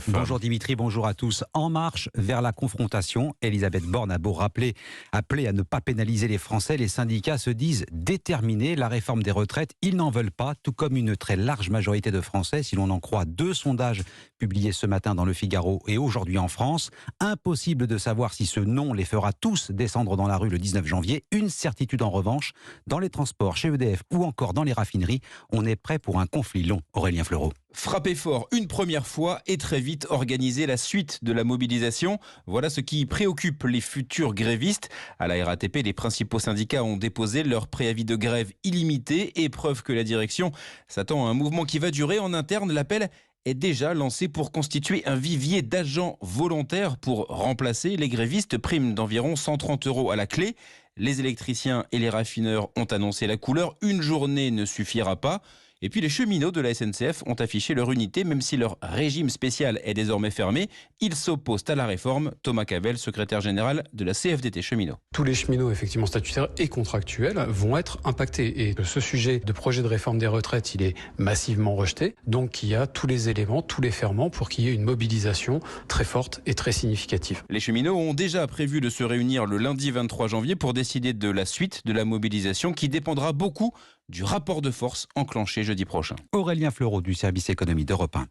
Bonjour Dimitri, bonjour à tous. En marche vers la confrontation, Elisabeth Borne a beau appeler à ne pas pénaliser les Français, les syndicats se disent déterminés. La réforme des retraites, ils n'en veulent pas, tout comme une très large majorité de Français, si l'on en croit 2 sondages publiés ce matin dans Le Figaro et aujourd'hui en France. Impossible de savoir si ce non les fera tous descendre dans la rue le 19 janvier. Une certitude en revanche, dans les transports, chez EDF ou encore dans les raffineries, on est prêt pour un conflit long. Aurélien Fleureau. Frapper fort une première fois et très vite organiser la suite de la mobilisation. Voilà ce qui préoccupe les futurs grévistes. À la RATP, les principaux syndicats ont déposé leur préavis de grève illimité et preuve que la direction s'attend à un mouvement qui va durer. En interne, l'appel est déjà lancé pour constituer un vivier d'agents volontaires pour remplacer les grévistes. Prime d'environ 130 € à la clé. Les électriciens et les raffineurs ont annoncé la couleur. Une journée ne suffira pas. Et puis les cheminots de la SNCF ont affiché leur unité, même si leur régime spécial est désormais fermé. Ils s'opposent à la réforme. Thomas Cavel, secrétaire général de la CFDT Cheminots. Tous les cheminots effectivement statutaires et contractuels vont être impactés. Et ce sujet de projet de réforme des retraites, il est massivement rejeté. Donc il y a tous les éléments, tous les ferments pour qu'il y ait une mobilisation très forte et très significative. Les cheminots ont déjà prévu de se réunir le lundi 23 janvier pour décider de la suite de la mobilisation qui dépendra beaucoup du rapport de force enclenché jeudi prochain. Aurélien Fleureau du service économie d'Europe 1.